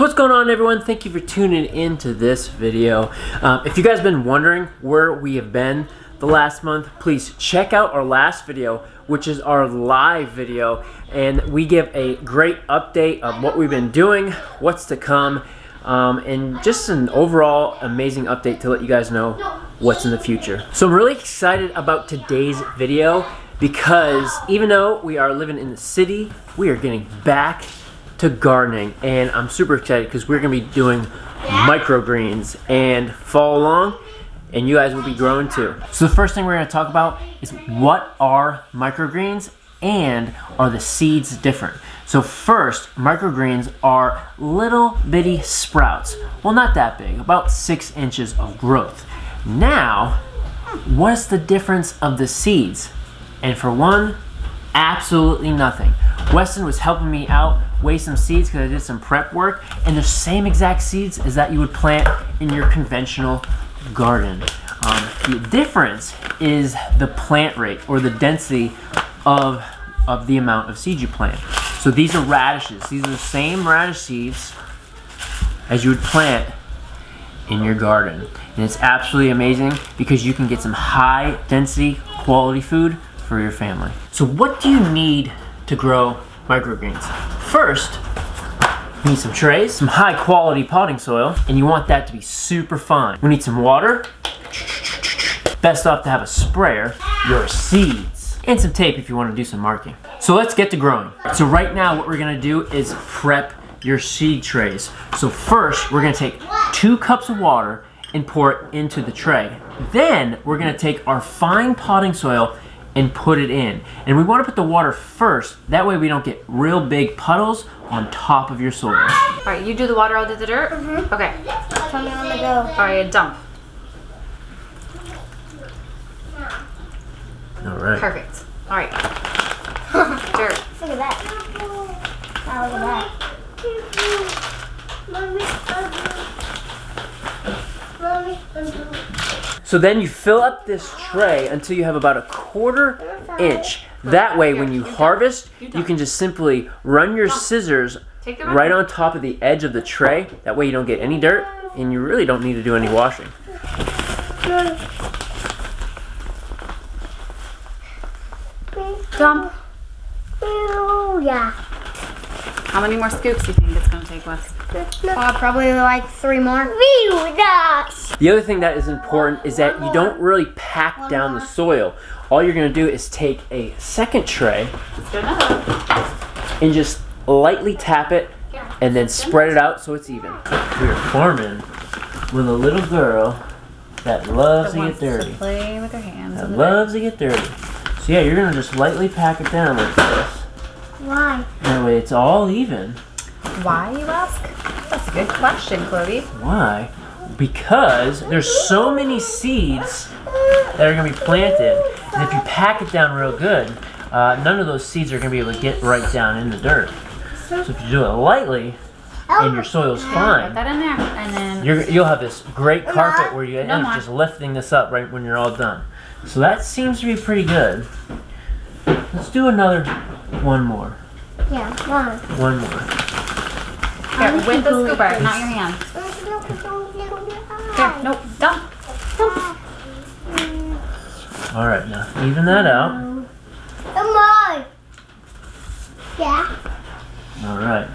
So what's going on, everyone? Thank you for tuning in to this video. If you guys have been wondering where we have been the last month, please check out our last video, which is our live video, and we give a great update of what we've been doing, what's to come, and just an overall amazing update to let you guys know what's in the future. So I'm really excited about today's video because even though we are living in the city, we are getting back to gardening, and I'm super excited because we're gonna be doing microgreens, and follow along and you guys will be growing too. So the first thing we're gonna talk about is what are microgreens and are the seeds different? So first, microgreens are little bitty sprouts. Well, not that big, about 6 inches of growth. Now, what's the difference of the seeds? And for one, absolutely nothing. Weston was helping me out weigh some seeds because I did some prep work, and the same exact seeds as that you would plant in your conventional garden. The difference is the plant rate or the density of the amount of seeds you plant. So these are radishes. These are the same radish seeds as you would plant in your garden. And it's absolutely amazing because you can get some high density quality food for your family. So what do you need to grow microgreens? First, you need some trays, some high quality potting soil, and you want that to be super fine. We need some water, best off to have a sprayer, your seeds, and some tape if you want to do some marking. So let's get to growing. So right now what we're gonna do is prep your seed trays. So first we're gonna take 2 cups of water and pour it into the tray. Then we're gonna take our fine potting soil and put it in. And we want to put the water first, that way we don't get real big puddles on top of your soil. All right, you do the water, I'll do the dirt? Mm-hmm. Okay. Tell me on the go. All right, dump. All right. Perfect. All right. Dirt. Look at that. Oh, look at that. So then you fill up this tray until you have about a 1/4 inch. That way when you harvest, you can just simply run your scissors right on top of the edge of the tray. That way you don't get any dirt and you really don't need to do any washing. Dump. Oh, yeah. How many more scoops do you think it's gonna take, Wes? Probably like 3 more. The other thing that is important is that you don't really pack down the soil. All you're gonna do is take a second tray and just lightly tap it and then spread it out so it's even. We are farming with a little girl that loves to get dirty. Play with her hands. That loves to get dirty. So yeah, you're gonna just lightly pack it down like this. Why? That way it's all even. Why, you ask? That's a good question, Chloe. Why? Because there's so many seeds that are gonna be planted, and if you pack it down real good, none of those seeds are gonna be able to get right down in the dirt. So if you do it lightly and your soil's Put fine, that in there, and then you'll have this great carpet where you end up more. just lifting this up right when you're all done. So that seems to be pretty good. Let's do one more. Yeah, one. One more. here, with the scooper, not your hand. Here, nope, dump. All right, now even that out. Come on. Yeah. All right.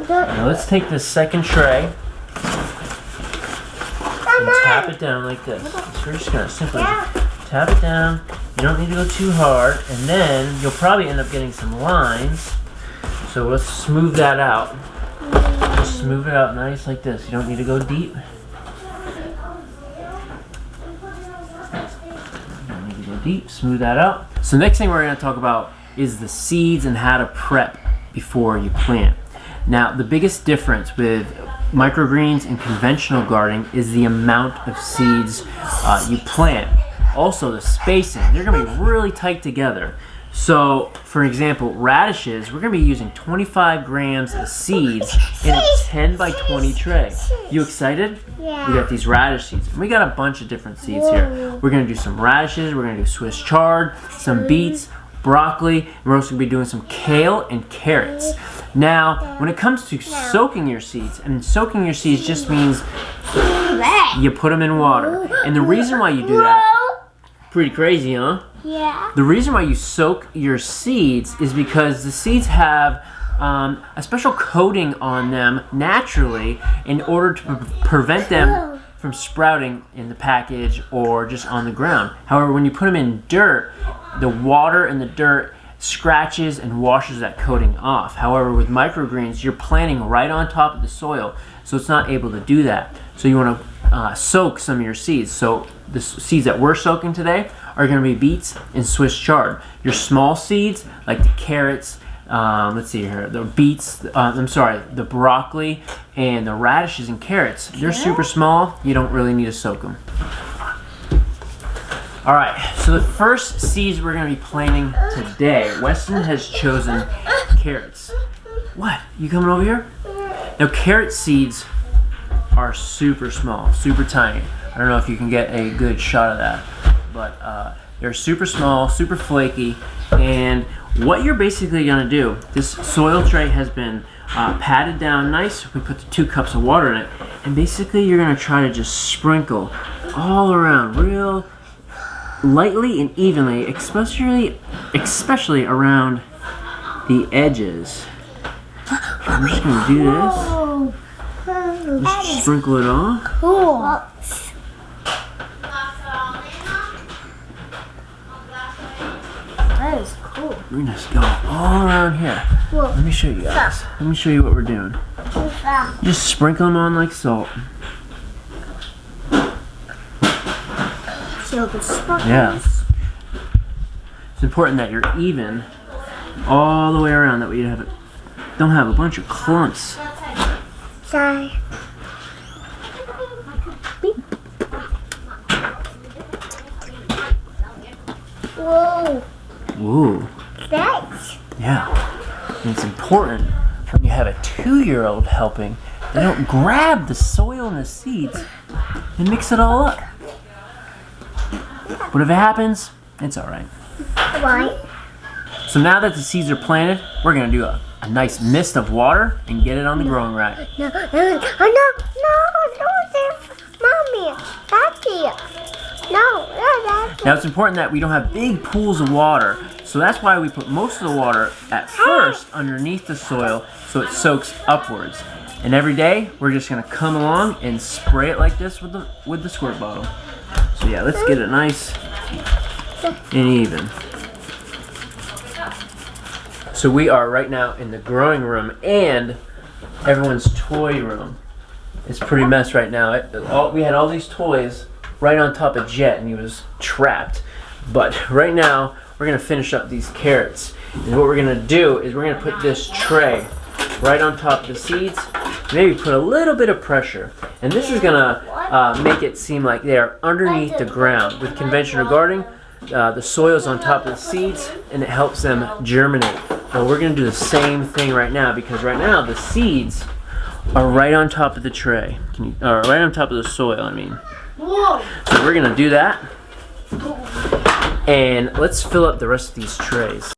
Now let's take this second tray and tap it down like this. So we're just gonna simply tap it down. You don't need to go too hard, and then you'll probably end up getting some lines. So let's smooth that out. Just smooth it out nice like this. You don't need to go deep. You don't need to go deep. Smooth that out. So next thing we're going to talk about is the seeds and how to prep before you plant. Now, the biggest difference with microgreens and conventional gardening is the amount of seeds you plant. Also, the spacing. They're going to be really tight together. So, for example, radishes, we're going to be using 25 grams of seeds in a 10 by 20 tray. You excited? Yeah. We got these radish seeds. And we got a bunch of different seeds here. We're going to do some radishes, we're going to do Swiss chard, some beets, broccoli, and we're also going to be doing some kale and carrots. Now, when it comes to soaking your seeds, and soaking your seeds just means you put them in water. And the reason why you do that, pretty crazy, huh? Yeah. The reason why you soak your seeds is because the seeds have a special coating on them naturally in order to prevent them from sprouting in the package or just on the ground. However, when you put them in dirt, the water and the dirt scratches and washes that coating off. However, with microgreens, you're planting right on top of the soil, so it's not able to do that. So you want to soak some of your seeds. So the seeds that we're soaking today are going to be beets and Swiss chard. Your small seeds, like the carrots, let's see here, the beets, the broccoli and the radishes and carrots, they're super small. You don't really need to soak them. All right, so the first seeds we're going to be planting today, Weston has chosen carrots. What? You coming over here? Now, carrot seeds are super small, super tiny. I don't know if you can get a good shot of that, but they're super small, super flaky, and what you're basically going to do, this soil tray has been patted down nice. We put the 2 cups of water in it, and basically you're going to try to just sprinkle all around real lightly and evenly, especially around the edges. I'm just going to do this. Just sprinkle it all. Cool. That is cool. We're just going all around here. Let me show you guys. Let me show you what we're doing. Just sprinkle them on like salt. Yeah. It's important that you're even all the way around. That way you don't have a bunch of clumps. Sorry. Whoa. Ooh. That's. Yeah. And it's important when you have a 2-year-old helping, they don't grab the soil and the seeds and mix it all up. But if it happens, it's all right. Why? So now that the seeds are planted, we're going to do a nice mist of water and get it on the growing rack. No, Mommy, Daddy. No, Daddy. Now it's important that we don't have big pools of water, so that's why we put most of the water at first underneath the soil so it soaks upwards. And every day we're just going to come along and spray it like this with the squirt bottle. So yeah, let's get it nice and even. So we are right now in the growing room and everyone's toy room. It's pretty mess right now. We had all these toys right on top of Jet and he was trapped. But right now we're going to finish up these carrots. And what we're going to do is we're going to put this tray right on top of the seeds. Maybe put a little bit of pressure. And this is going to make it seem like they are underneath the ground. With conventional gardening, the soil is on top of the seeds and it helps them germinate. Now we're going to do the same thing right now because right now the seeds are right on top of the tray. Right on top of the soil, I mean. So we're going to do that. And let's fill up the rest of these trays.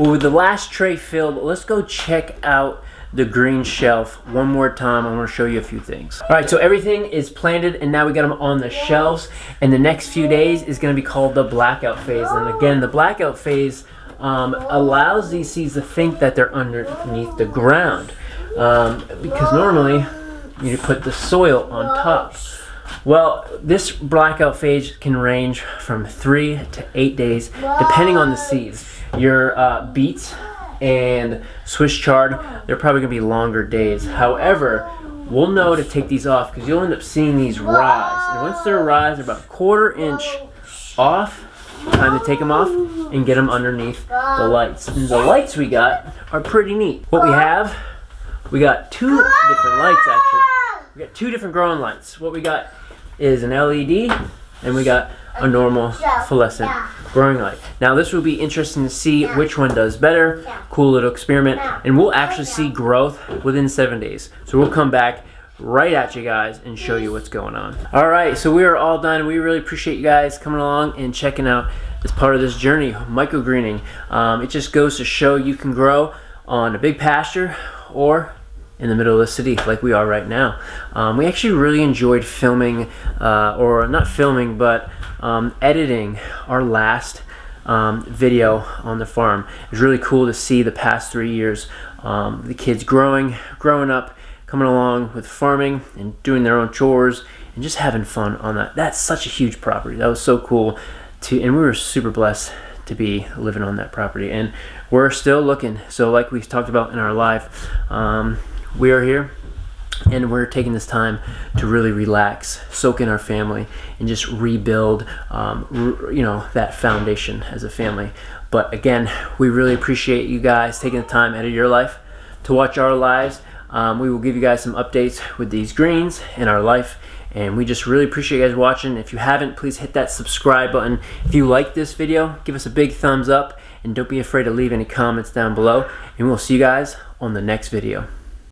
Well, with the last tray filled, let's go check out the green shelf one more time. I want to show you a few things. All right, so everything is planted and now we got them on the shelves, and the next few days is going to be called the blackout phase. And again, the blackout phase allows these seeds to think that they're underneath the ground, because normally you put the soil on top. Well, this blackout phase can range from 3 to 8 days depending on the seeds. Your beets and Swiss chard, they're probably going to be longer days. However, we'll know to take these off because you'll end up seeing these rise. And once they're rise, they're about a 1/4 inch off. Time to take them off and get them underneath the lights. And the lights we got are pretty neat. What we got 2 different lights actually. We got 2 different growing lights. What we got is an LED and we got a normal fluorescent growing light. Now this will be interesting to see which one does better. Cool little experiment, and we'll actually see growth within 7 days. So we'll come back right at you guys and show you what's going on. All right, so we are all done. We really appreciate you guys coming along and checking out this part of this journey, microgreening. It just goes to show you can grow on a big pasture or in the middle of the city like we are right now. We actually really enjoyed filming, or not filming, but editing our last video on the farm. It was really cool to see the past 3 years, the kids growing up, coming along with farming and doing their own chores and just having fun on that. That's such a huge property. That was so cool and we were super blessed to be living on that property, and we're still looking. So like we talked about in our live, we are here and we're taking this time to really relax, soak in our family, and just rebuild that foundation as a family. But again, we really appreciate you guys taking the time out of your life to watch our lives. We will give you guys some updates with these greens in our life, and we just really appreciate you guys watching. If you haven't, please hit that subscribe button. If you like this video, give us a big thumbs up, and don't be afraid to leave any comments down below, and we'll see you guys on the next video.